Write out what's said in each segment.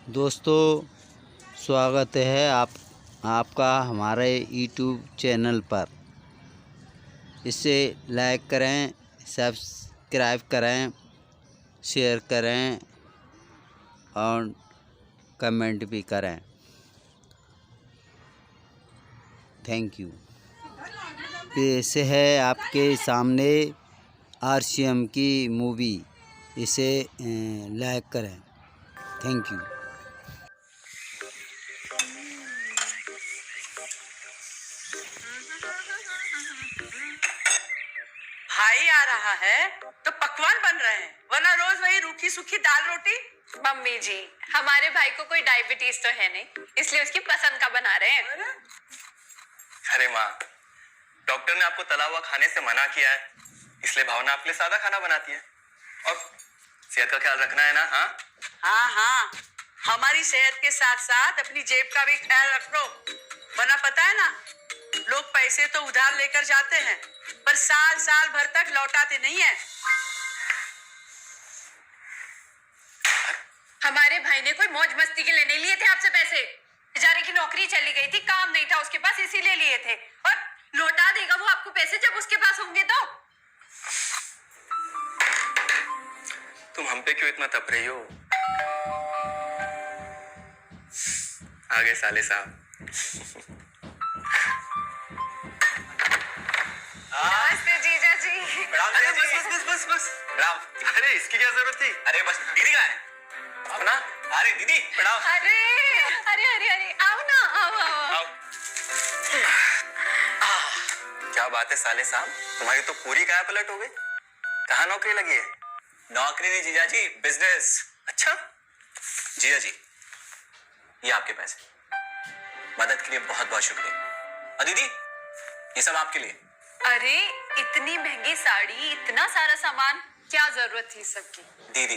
दोस्तों, स्वागत है आपका हमारे यूट्यूब चैनल पर। इसे लाइक करें, सब्सक्राइब करें, शेयर करें और कमेंट भी करें। Thank you. इसे है आपके सामने RCM की मूवी। इसे लाइक करें। Thank you. भाई आ रहा है तो पकवान बन रहे हैं, वरना रोज वही रूखी सूखी दाल रोटी। मम्मी जी, हमारे भाई को कोई डायबिटीज तो है नहीं, इसलिए उसकी पसंद का बना रहे हैं। अरे माँ, डॉक्टर ने आपको तला हुआ खाने से मना किया है, इसलिए भावना आपके लिए सादा खाना बनाती है। और सेहत का ख्याल रखना है ना। हाँ हाँ, हमारी सेहत के साथ साथ अपनी जेब का भी ख्याल रखो, वरना पता है ना, लोग पैसे तो उधार लेकर जाते हैं पर साल साल भर तक लौटाते नहीं है। हमारे भाई ने कोई मौज मस्ती के लिए नहीं लिए थे आपसे पैसे। बेचारे की नौकरी चली गई थी, काम नहीं था उसके पास, इसीलिए लिए थे। और लौटा देगा वो आपको पैसे जब उसके पास होंगे तो। तुम हम पे क्यों इतना तप रही हो? आगे साले साहब। नमस्ते जीजा जी। अरे बस प्रणाम। अरे इसकी क्या जरूरत थी? अरे बस दीदी कहाँ है? अपना? अरे दीदी प्रणाम। अरे अरे अरे अरे आओ ना, आओ। क्या बात है साले साहब, तुम्हारी तो पूरी काया पलट हो गई। कहाँ नौकरी लगी है? नौकरी नहीं जीजा जी, बिजनेस। अच्छा जीजा जी, ये आपके पैसे, मदद के लिए बहुत बहुत शुक्रिया। और दीदी, ये सब आपके लिए। अरे इतनी महंगी साड़ी, इतना सारा सामान, क्या जरूरत थी सबकी? दीदी,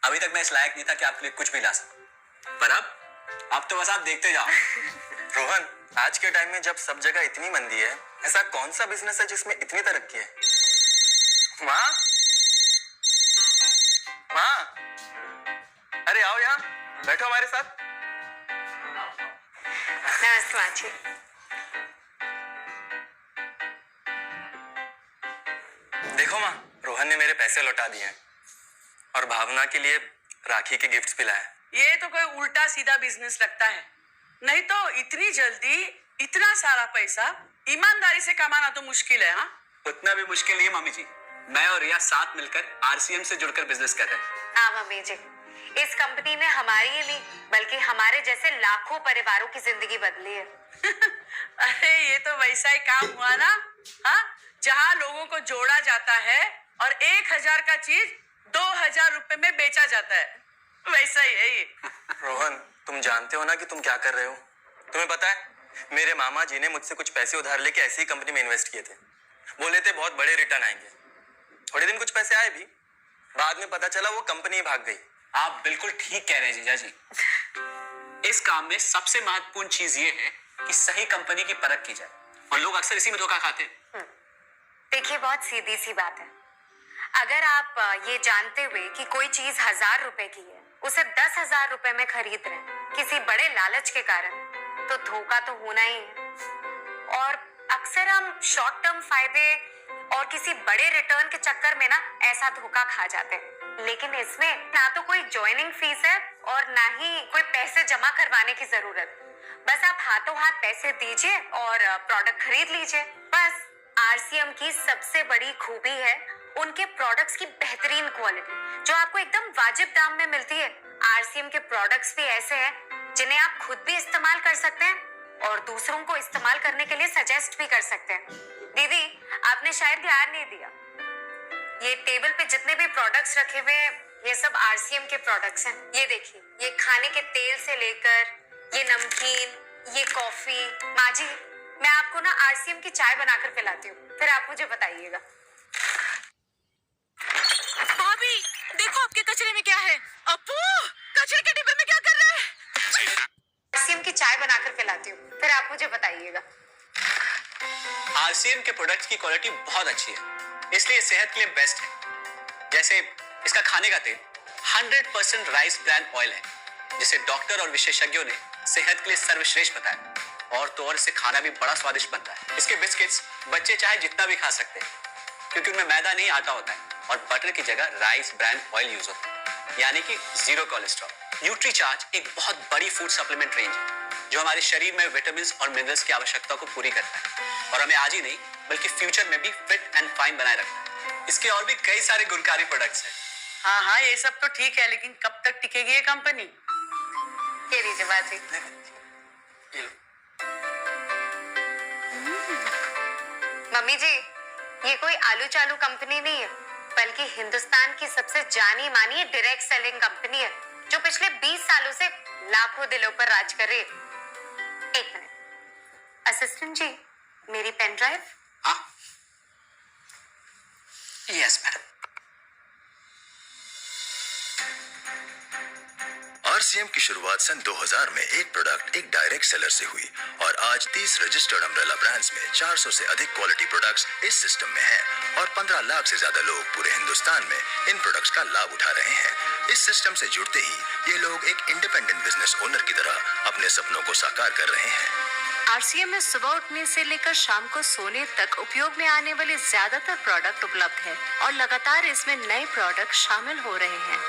अभी तक मैं इस लायक नहीं था कि आपके लिए कुछ भी ला सकूं, पर अब तो बस आप देखते जाओ। रोहन, आज के टाइम में जब सब जगह इतनी मंदी है, ऐसा कौन सा बिजनेस है जिसमें इतनी तरक्की है? माँ, माँ, अरे आओ यहाँ बैठो हमारे साथ। नमस्ते माँ जी। देखो माँ, रोहन ने मेरे पैसे लौटा दिए हैं और भावना के लिए राखी के गिफ्ट्स भी लाए। ये तो कोई उल्टा सीधा बिजनेस लगता है, नहीं तो इतनी जल्दी इतना सारा पैसा ईमानदारी से कमाना तो मुश्किल है। हाँ, उतना भी मुश्किल नहीं है मम्मी जी। मैं और रिया साथ मिलकर RCM से जुड़कर बिजनेस कर रहे हैं। हाँ मम्मी जी, इस कंपनी ने हमारी ही नहीं बल्कि हमारे जैसे लाखों परिवारों की जिंदगी बदली है। अरे ये तो वैसा ही काम हुआ ना, हाँ, जहाँ लोगों को जोड़ा जाता है और 1000 का चीज 2000 रुपए में बेचा जाता है, वैसा ही है ये। रोहन, तुम जानते हो ना कि तुम क्या कर रहे हो? तुम्हें पता है, मेरे मामा जी ने मुझसे कुछ पैसे उधार लेके ऐसी ही कंपनी में इन्वेस्ट किए थे। बोले थे बहुत बड़े रिटर्न आएंगे। थोड़े दिन कुछ पैसे आए भी, बाद में पता चला वो कंपनी भाग गई। आप बिल्कुल ठीक कह रहे हैं जीजा जी। इस काम में सबसे महत्वपूर्ण चीज ये है कि सही कंपनी की परख की जाए, और लोग अक्सर इसी में धोखा खाते हैं। देखिए, बहुत सीधी सी बात है। अगर आप ये जानते हुए कि कोई चीज 1000 रुपए की है, उसे 10,000 रुपए में खरीद रहे हैं किसी बड़े लालच के कारण, तो धोखा तो होना ही है। और अक्सर हम शॉर्ट टर्म फायदे और किसी बड़े रिटर्न के चक्कर में ना ऐसा धोखा खा जाते हैं। लेकिन इसमें ना तो कोई ज्वाइनिंग फीस है और ना ही कोई पैसे जमा करवाने की जरूरत। बस आप हाथों हाथ पैसे दीजिए और प्रोडक्ट खरीद लीजिए। बस RCM की सबसे बड़ी खूबी है उनके प्रोडक्ट्स की बेहतरीन क्वालिटी, जो आपको एकदम वाजिब दाम में मिलती है। RCM के प्रोडक्ट्स भी ऐसे हैं जिन्हें आप खुद भी इस्तेमाल कर सकते हैं और दूसरों को इस्तेमाल करने के लिए सजेस्ट भी कर सकते हैं। दीदी, आपने शायद ध्यान नहीं दिया, ये टेबल पे जितने भी प्रोडक्ट्स रखे हुए हैं, ये सब RCM के प्रोडक्ट्स हैं। ये देखिए, ये खाने के तेल से लेकर ये नमकीन, ये कॉफी। माँ जी, मैं आपको ना RCM की चाय बनाकर पिलाती हूँ, फिर आप मुझे बताइएगा। भाभी, देखो आपके कचरे में क्या है। अपू, कचरे के डिब्बे में क्या कर रहे हैं? RCM की चाय बनाकर पिलाती हूँ, फिर आप मुझे बताइएगा। RCM के प्रोडक्ट्स की क्वालिटी बहुत अच्छी है, इसलिए सेहत के लिए बेस्ट है। जैसे इसका खाने का तेल 100% राइस ब्रांड ऑयल है, जिसे डॉक्टर और विशेषज्ञों ने सेहत के लिए सर्वश्रेष्ठ बताया। और तो और इससे खाना भी बड़ा स्वादिष्ट बनता है। इसके बिस्किट्स बच्चे चाहे जितना भी खा सकते हैं, क्योंकि उनमें मैदा नहीं आटा होता है और बटर की जगह राइस ब्रांड ऑयल यूज होता है, यानी कि जीरो कोलेस्ट्रॉल। न्यूट्रीचार्ज एक बहुत बड़ी फूड सप्लीमेंट रेंज है जो हमारे शरीर में विटामिन और मिनरल्स की आवश्यकता को पूरी करता है और हमें आज ही नहीं बल्कि फ्यूचर में भी फिट एंड फाइन बनाए रखता है। इसके और भी कई सारे गुणकारी प्रोडक्ट्स हैं। हाँ हाँ, ये सब तो ठीक है, लेकिन कब तक टिकेगी ये कंपनी? ये लीजिए बाजी। मम्मी जी, ये कोई आलू चालू कंपनी नहीं है, बल्कि हिंदुस्तान की सबसे जानी मानी डायरेक्ट सेलिंग कंपनी है जो पिछले 20 सालों से लाखों दिलों पर राज कर रही है। एक मिनट असिस्टेंट जी, मेरी पेन ड्राइव। हाँ, यस मैडम। आरसीएम की शुरुआत सन 2000 में एक प्रोडक्ट एक डायरेक्ट सेलर से हुई और आज 30 रजिस्टर्ड अम्ब्रेला ब्रांड्स में 400 से अधिक क्वालिटी प्रोडक्ट्स इस सिस्टम में हैं और 15 लाख से ज्यादा लोग पूरे हिंदुस्तान में इन प्रोडक्ट्स का लाभ उठा रहे हैं। इस सिस्टम से जुड़ते ही ये लोग एक इंडिपेंडेंट बिजनेस ओनर की तरह अपने सपनों को साकार कर रहे हैं। आरसीएम में सुबह उठने से लेकर शाम को सोने तक उपयोग में आने वाले ज्यादातर प्रोडक्ट उपलब्ध है और लगातार इसमें नए प्रोडक्ट शामिल हो रहे हैं।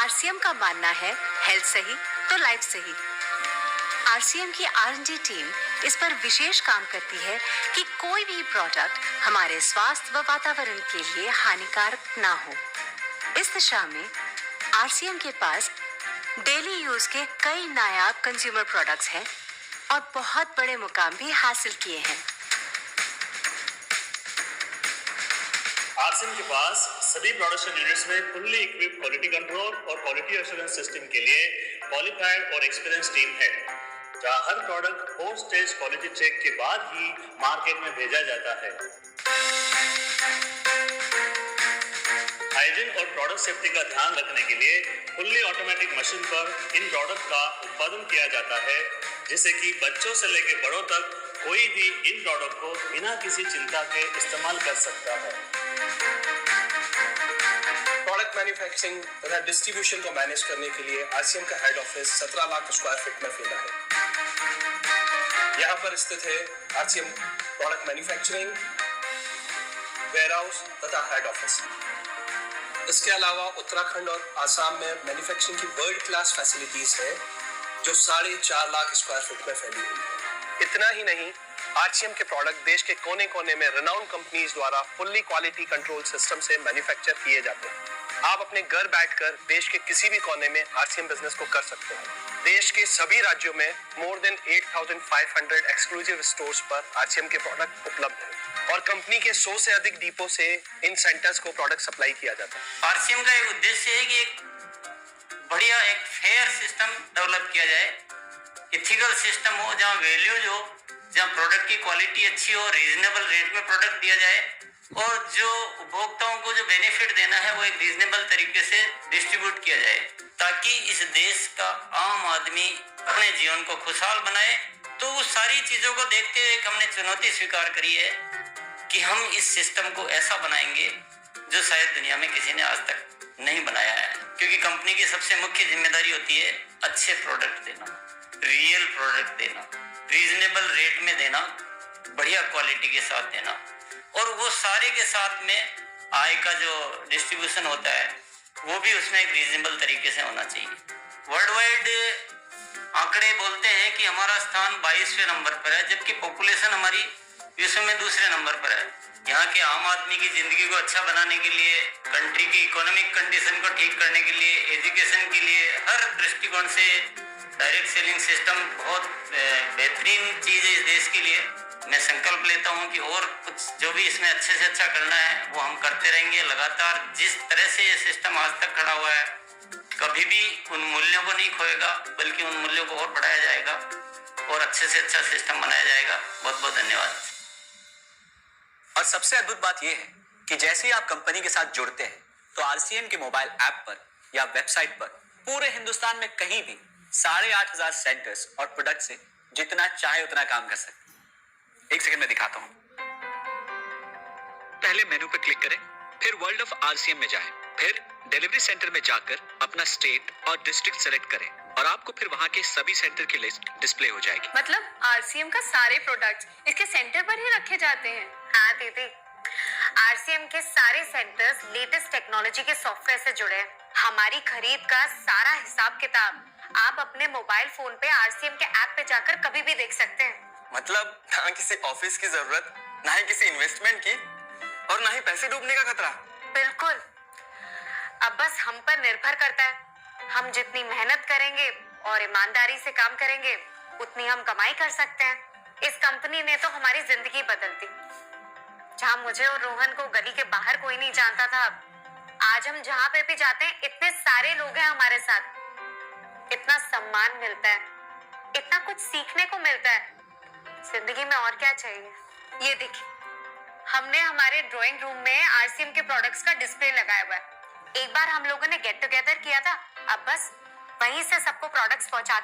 आरसीएम का मानना है हेल्थ सही तो लाइफ सही। आरसीएम की आर&डी टीम इस पर विशेष काम करती है कि कोई भी प्रोडक्ट हमारे स्वास्थ्य व वातावरण के लिए हानिकारक ना हो। इस दिशा में आरसीएम के पास डेली यूज के कई नायाब कंज्यूमर प्रोडक्ट्स हैं और बहुत बड़े मुकाम भी हासिल किए हैं। आरसीएम के पास सभी प्रोडक्शन यूनिट्स में फुल्ली इक्विप क्वालिटी कंट्रोल और क्वालिटी एश्योरेंस सिस्टम के लिए क्वालिफाइड और एक्सपीरियंस टीम है, जहां हर product post stage quality check के बाद ही मार्केट में भेजा जाता है। हाइजीन और प्रोडक्ट सेफ्टी का ध्यान रखने के लिए फुल्ली ऑटोमेटिक मशीन पर इन प्रोडक्ट का उत्पादन किया जाता है, जिससे कि बच्चों से लेकर बड़ों तक कोई भी इन प्रोडक्ट को बिना किसी चिंता के इस्तेमाल कर सकता है। प्रोडक्ट मैन्युफैक्चरिंग तथा डिस्ट्रीब्यूशन को मैनेज करने के लिए आरसीएम का head office 17 lakh square feet में फैला है। यहाँ पर स्थित है आरसीएम प्रोडक्ट मैन्युफैक्चरिंग, वेयरहाउस तथा हेड ऑफिस। इसके अलावा उत्तराखंड और आसाम में मैन्युफैक्चरिंग की वर्ल्ड क्लास फैसिलिटीज है जो 4.5 लाख स्क्वायर फीट में फैली हुई है। इतना ही नहीं, आरसीएम के प्रोडक्ट देश के कोने कोने में रिनाउंड कंपनीज द्वारा फुल्ली क्वालिटी कंट्रोल सिस्टम से मैन्युफैक्चर किए जाते हैं। आप अपने घर बैठकर देश के किसी भी कोने में आरसीएम बिजनेस को कर सकते हैं। देश के सभी राज्यों में मोर देन 8,500 एक्सक्लूसिव स्टोर्स पर आरसीएम के प्रोडक्ट उपलब्ध है और कंपनी के 100 से अधिक डिपो से इन सेंटर्स को प्रोडक्ट सप्लाई किया जाता है। आरसीएम का एक उद्देश्य है कि एक बढ़िया एक फेयर सिस्टम डेवलप किया जाए, इथिकल सिस्टम हो, जहाँ वैल्यूज हो, जहाँ प्रोडक्ट की क्वालिटी अच्छी हो, रीजनेबल रेट में प्रोडक्ट दिया जाए और जो उपभोक्ताओं को जो बेनिफिट देना है वो एक रीजनेबल तरीके से डिस्ट्रीब्यूट किया जाए, ताकि इस देश का आम आदमी अपने जीवन को खुशहाल बनाए। तो उस सारी चीजों को देखते हुए हमने चुनौती स्वीकार करी है कि हम इस सिस्टम को ऐसा बनाएंगे जो शायद दुनिया में किसी ने आज तक नहीं बनाया है, क्योंकि कंपनी की सबसे मुख्य जिम्मेदारी होती है अच्छे प्रोडक्ट देना, रियल प्रोडक्ट देना, रीजनेबल रेट में देना, बढ़िया क्वालिटी के साथ देना, और वो सारे के साथ में आय का जो डिस्ट्रीब्यूशन होता है वो भी उसमें एक रीजनेबल तरीके से होना चाहिए। वर्ल्ड वाइड आंकड़े बोलते हैं कि हमारा स्थान 22वें नंबर पर है, जबकि पॉपुलेशन हमारी विश्व में दूसरे नंबर पर है। यहाँ के आम आदमी की जिंदगी को अच्छा बनाने के लिए, कंट्री की इकोनॉमिक कंडीशन को ठीक करने के लिए, एजुकेशन के लिए, हर दृष्टिकोण से डायरेक्ट सेलिंग सिस्टम बहुत बेहतरीन चीज है इस देश के लिए। मैं संकल्प लेता हूं कि और कुछ जो भी इसमें अच्छे से अच्छा करना है वो हम करते रहेंगे लगातार। जिस तरह से ये सिस्टम आज तक खड़ा हुआ है, कभी भी उन मूल्यों को नहीं खोएगा, बल्कि उन मूल्यों को और बढ़ाया जाएगा और अच्छे से अच्छा सिस्टम बनाया जाएगा। बहुत बहुत धन्यवाद। और सबसे अद्भुत बात यह है कि जैसे ही आप कंपनी के साथ जुड़ते हैं तो आरसीएम के मोबाइल ऐप पर या वेबसाइट पर पूरे हिंदुस्तान में कहीं भी 8,500 सेंटर्स और प्रोडक्ट से जितना चाहे उतना काम कर सकते। एक सेकंड में दिखाता हूं। पहले मेनू पर क्लिक करें, फिर वर्ल्ड ऑफ आरसीएम में जाएं, फिर डिलीवरी सेंटर में जाकर अपना स्टेट और डिस्ट्रिक्ट सेलेक्ट करें और आपको फिर वहां के सभी सेंटर की लिस्ट डिस्प्ले हो जाएगी। मतलब आरसीएम का सारे प्रोडक्ट्स इसके सेंटर पर ही रखे जाते हैं। हाँ दीदी, आरसीएम के सारे सेंटर्स लेटेस्ट टेक्नोलॉजी के सॉफ्टवेयर से जुड़े हैं। हमारी खरीद का सारा हिसाब किताब आप अपने मोबाइल फोन पे आरसीएम के ऐप पे जाकर कभी भी देख सकते हैं। मतलब ना किसी ऑफिस की जरूरत, ना ही किसी इन्वेस्टमेंट की, और ना ही पैसे डूबने का खतरा। बिल्कुल। अब बस हम पर निर्भर करता है। हम जितनी मेहनत करेंगे और ईमानदारी से काम करेंगे, उतनी हम कमाई कर सकते हैं। इस कंपनी ने तो हमारी जिंदगी बदल दी। जहां मुझे और रोहन को गली के बाहर कोई नहीं जानता था, आज हम जहां पे भी जाते हैं इतने सारे लोग हैं हमारे साथ। इतना सम्मान मिलता है, इतना कुछ सीखने को मिलता है। जिंदगी में और क्या चाहिए। ये देखिए, हमने हमारे ड्राइंग रूम में आरसीएम के प्रोडक्ट्स का डिस्प्ले लगाया हुआ है। एक बार हम लोगों ने गेट टुगेदर किया था, अब बस वहीं से सबको प्रोडक्ट्स पहुंचाते